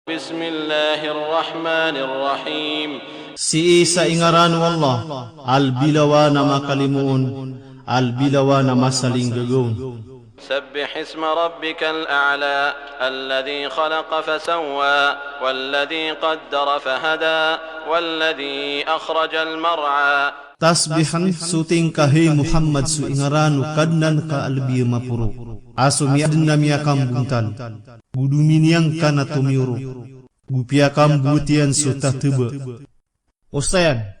Bismillahirrahmanirrahim. Si isa ingaran Allah, albilawa na makalimuon, albilawa na masaling gagawin. سبح اسم ربك الأعلى الذي خلق فسوى والذي قدر فهدى والذي أخرج المرعى. Tasbihan suting kahi Muhammad su ingaranu kadnan ka albi mapuro. Aso miadin na miyakam buntal. Guduminiang ka na tumiuro. Gupiakam butian su tateba. Ostayan.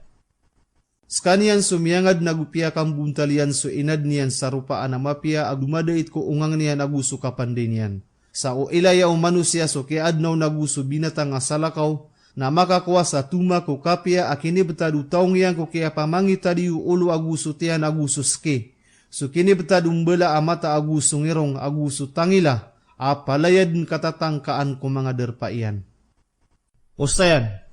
Skanian sumiangad na gupiakam buntalian su inad niyan sa rupaan na mapia agumadait ko ungang niyan aguso kapandinian. Sa o ilaya o manusia so kiadnaw naguso binatang asalakaw na makakuha sa tuma ko kapia akini betadu taong yang ko kaya pamangi tadi ulu aguso tiyan aguso ske. So kini betadu mbela amata aguso ngirong aguso tangila apalayad katatangkaan ko mga derpaian. Ostayan.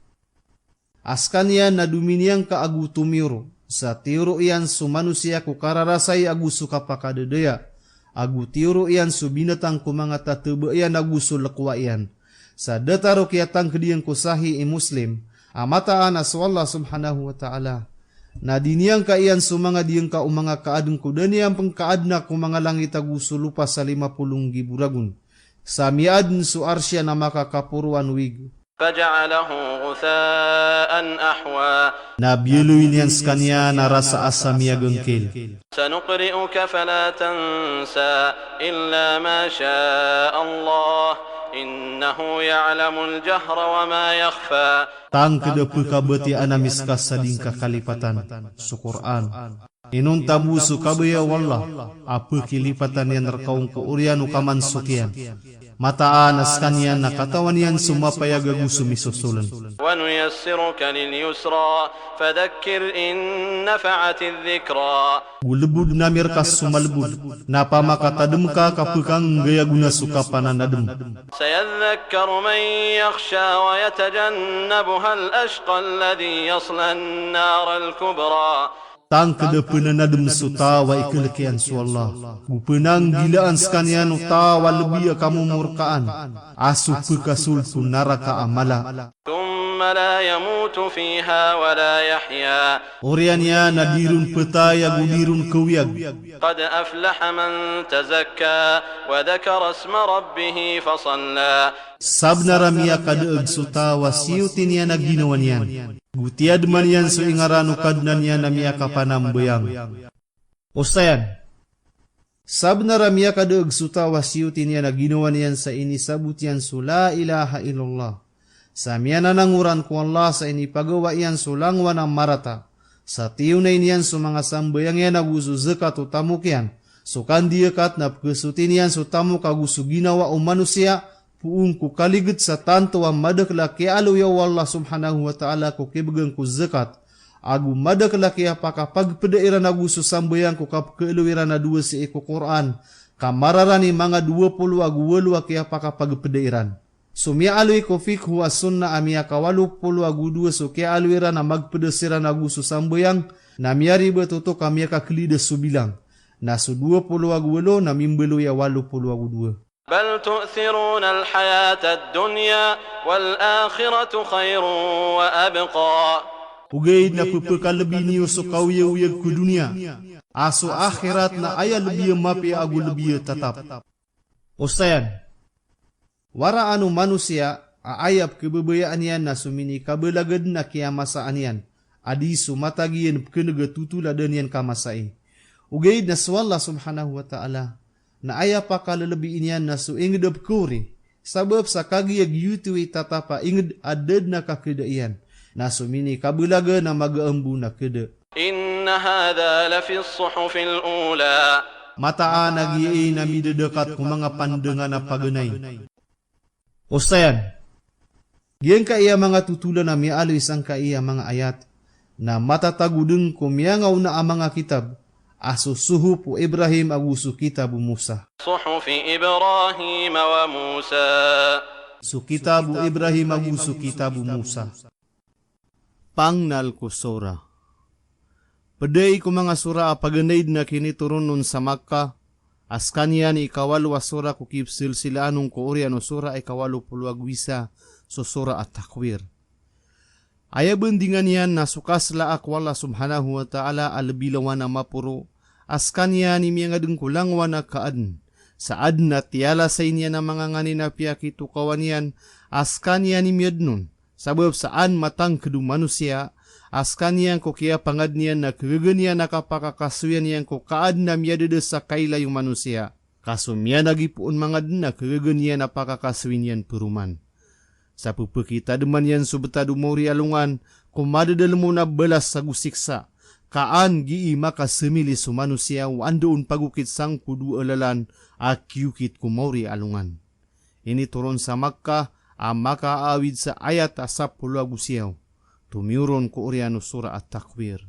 Askan yan na duminiang ka agu tumiro, sa tiro iyan su manusia ku kararasay agu su kapakadedaya, agu tiro iyan su binatang ku mga tateba iyan agu su lekwa iyan. Sa dataro kiatang kediyang ku sahi muslim, amataan aswallah subhanahu wa ta'ala. Na diniyang ka iyan su mga diyang ka umanga kaadeng ku, dan iyang pengkaadna ku mga langit agu su lupa sa 50 giburagun. Sa miadn su arsya na makakapuruan wig. فجعله غثاء أحوى. Nabiyeluin yan skanya na rasa asam ya gengkel. سنقرئك فلا تنسى إلا ما شاء الله إنه يعلم الجهر وما يخفى. Tang kedepu kabeti anamis kasading kakalipatan su Quran. Inun tabu su kabaya wallah apa kilipatan yang rekaung ku urianu kaman sukian. Mataan askanyan na katawan yan sumapaya gaguso misusulan. وَنُيَسِّرُكَ لِلْيُسْرَى فَذَكِّرْ إِن نَّفَعَتِ الذِّكْرَى. Gulebud namir kas sumalbud, napamakatadem ka kapukang gaya guna sukapanan adem. سيذكر من يخشى ويتجنبها الأشقى الذي يصلى النار الكبرى. Tang kedepenan adem sutawa ikelekian su Allah. Gupenang gilaan sekanian utawa lebih kamu murkaan. Asuh pekasul tu naraka amala. ثم لا يموت فيها ولا يحيا. Orianya nadirun petaya gudirun kewiyag. قد أفلح من تزكى وذكر اسم ربه فصلى. Sabnara miya kadeeg sutawa siutin yan na ginawan yan. Gutiad man yan su ingaranu kadnan yan na miya kapanam bayang. Ostayan. Sabnara miya kadeeg sutawa siutin yan na ginawan yan sa ini sabut yan su la ilaha illallah. Sa miya nananguran ku Allah sa ini pagawa yan su langwa ng marata. Sa tiyo na yan su mga sambayang yan agusu zekat utamuk yan. So kandiyakat na pagkasutin yan su tamuk agusu ginawa o manusia. Puung ku kaligut sa tanto ang madakla kaya alo ya Allah subhanahu wa ta'ala ku kibagang ku zakat. Agu madakla kaya apakah pagpedairan agu susambayang ku kapkailuwiran na dua si iku Quran. Kamararani mga 20 agu walu kaya apakah pagpedairan. Sumia alui ku fikhu as sunnah amia kawalu pulu agu dua so kaya aluwiran na magpedasiran agu susambayang. Na miyari betutu kami kaklida subilang. Na su 20 agu walu na mimbelu ya 80 agu dua. بل تؤثرون الحياة الدنيا والآخرة خير وأبقى. Ugay na pupukal lebih niyo so kauyag ku dunia. Aso akhirat na aya lebih mapi agu lebih tetap. Ostayan. Wara anu manusia aayap kebebayaan yan na sumini kabelagad na kiamasaan yan. Adi sumatagian kenega tutuladan yan kamasai. Ugay na swalla subhanahu wa ta'ala. Na aya pa kalalabi inyan na su ingedab kuri. Sabab sa kagiyag yutuwi tatapa inged adad na kakidaian. Na sumini kabulaga na magaambu na kida. Inna hadha lafi as-suhufil ula. Mataan nagiay na midedekat kung mga pandangan na paganay. Ostayan. Giyan ka iya mga tutulan na mialoy sang ka iya mga ayat. Na matatagudeng kumiyangaw na ang mga kitab. Aso suhupu Ibrahim agusu kitabu Musa. Suhufi Ibrahim wa Musa. Su kitabu Ibrahim agusu kitabu Musa. Pangnal ko sura. Paday ko mga sura apaganaid na kiniturun sa Makkah. Askanya ni ikawalu sura ko kipsil sila anong ko oriano sura ikawalu puluag wisa. so surah At-Takwir. Aya bendingan yan na sukas laak wala subhanahu wa ta'ala alabilawan na mapuro, askan yan imi nga dengkulang wana kaan, saad na tiyala sa inya na mga nganin na piyakitu kawan yan, askan yan imi adnun, sabab saan matang kedu manusia, askan yan ko kaya pangad niyan na kegenian na kapakakasuyan yan ko kaad na miyadada sa kaila yung manusia, kasumya nagipuun mga na kegenian na pakakasuin yan peruman. Sa pupukita deman yan subeta dumori alungan, kumadadal mo na belas sa gusiksa, kaan gii maka semili su manusia wandoon pagukit sang kudu alalan akiukit kumori alungan. Ini turun sa Makkah, maka awid sa ayat 10 Agusiyaw. Tumiuron ko Oriano surah At-Takwir.